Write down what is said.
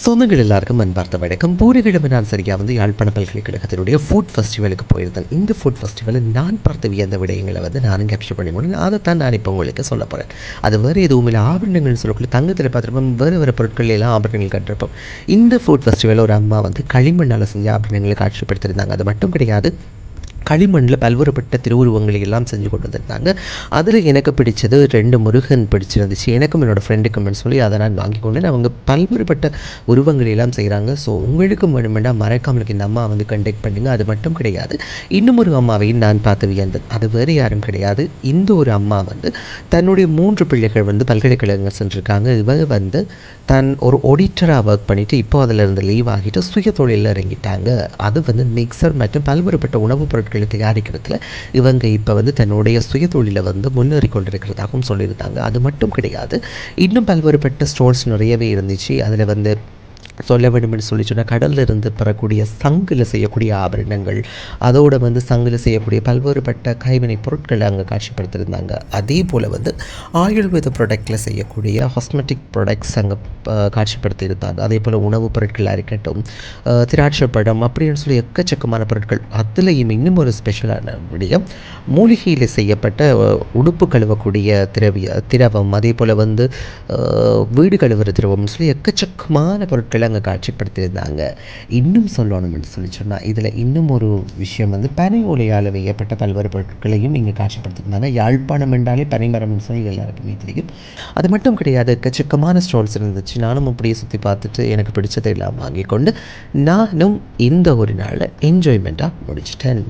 சொந்தங்கள் எல்லாருக்கும் அன்பார்த்த வணக்கம். பூரிகிழமை நான் சரியாக யாழ்ப்பாண பல்கலைக்கழகத்தினுடைய ஃபுட் ஃபெஸ்டிவலுக்கு போயிருந்தேன். இந்த ஃபுட் ஃபெஸ்டிவலில் நான் பார்த்த வியந்த விடயங்களை நான் கேப்சர் பண்ணி முடியும். அதைத்தான் நான் இப்போ உங்களுக்கு சொல்ல போகிறேன். அது வேறு எதுவும் இல்லை, ஆபரணங்கள் சொல்லக்கூடிய தங்கத்தில் பார்த்துருப்போம், வேறு பொருட்கள் எல்லாம் ஆபரணங்கள் கட்டிருப்போம். இந்த ஃபுட் ஃபெஸ்டிவலில் ஒரு அம்மா களிமண்ணால் செஞ்ச ஆபரணங்களை காட்சிப்படுத்தியிருந்தாங்க. அது மட்டும் கிடையாது, களிமண்ணில் பல்வேறுபட்ட திருவுருவங்களை எல்லாம் செஞ்சு கொண்டு வந்திருந்தாங்க. அதில் எனக்கு பிடிச்சது 2 முருகன் பிடிச்சிருந்துச்சு. எனக்கும் என்னோடய ஃப்ரெண்டுக்கும் சொல்லி அதை நான் வாங்கி கொண்டேன். அவங்க பல்வேறுபட்ட உருவங்களை எல்லாம் செய்கிறாங்க. ஸோ உங்களுக்கும் வேணுமெண்டா மறக்காமலுக்கு இந்த அம்மா கண்டெக்ட் பண்ணுங்க. அது மட்டும் கிடையாது, இன்னும் ஒரு அம்மாவையும் நான் பார்த்து வியந்தது. அது வேறு யாரும் கிடையாது, இந்த ஒரு அம்மா தன்னுடைய 3 பிள்ளைகள் பல்கலைக்கழகங்கள் சென்றிருக்காங்க. இவங்க தன் ஒரு ஆடிட்டராக ஒர்க் பண்ணிவிட்டு இப்போ அதில் இருந்து லீவ் ஆகிட்டு சுய தொழிலில் இறங்கிட்டாங்க. அது மிக்சர் மற்றும் பல்வேறுபட்ட உணவுப் பொருட்கள் தயாரிக்கிறதுல இவங்க இப்போ தன்னுடைய சுய தொழிலை முன்னேறி கொண்டிருக்கிறதாகவும் சொல்லியிருந்தாங்க. அது மட்டும் கிடையாது, இன்னும் பல்வேறுபட்ட ஸ்டோர்ஸ் நிறையவே இருந்துச்சு. அதில் சொல்ல வேண்டும் என்று சொன்னால் கடலில் இருந்து பெறக்கூடிய சங்கில் செய்யக்கூடிய ஆபரணங்கள், அதோடு சங்கில் செய்யக்கூடிய பல்வேறுபட்ட கைவினைப் பொருட்களை அங்கே காட்சிப்படுத்தியிருந்தாங்க. அதே போல் ஆயுர்வேத ப்ராடக்டில் செய்யக்கூடிய ஹாஸ்மெட்டிக் ப்ராடக்ட்ஸ் அங்கே காட்சிப்படுத்தியிருந்தாங்க. அதே போல் உணவுப் பொருட்களாக இருக்கட்டும், திராட்சை பழம் அப்படின்னு சொல்லி எக்கச்சக்கமான பொருட்கள். அதுலேயும் இன்னும் ஒரு ஸ்பெஷலான விடயம், மூலிகையில் செய்யப்பட்ட உடுப்பு கழுவக்கூடிய திரவம், அதே போல் வீடு கழுவுற திரவம்னு சொல்லி எக்கச்சக்கமான பொருட்களை அங்கே காட்சிப்படுத்தியிருந்தாங்க. இன்னும் சொல்லணும்னு சொன்னால் இதில் இன்னும் ஒரு விஷயம் பனை ஓலையால் வைக்கப்பட்ட பல்வேறு பொருட்களையும் இங்கே காட்சிப்படுத்தியிருந்தாங்க. யாழ்ப்பாணம் என்றாலே பனைமரம்னு சொல்லி எல்லாருக்குமே தெரியும். அது மட்டும் கிடையாது, எக்கச்சக்கமான ஸ்டால்ஸ் இருந்துச்சு. நானும் அப்படியே சுற்றி பார்த்துட்டு எனக்கு பிடிச்சதை எல்லாம் வாங்கி கொண்டு நானும் இந்த ஒரு நாளை என்ஜாய்மெண்ட்டாக முடிச்சிட்டேன்.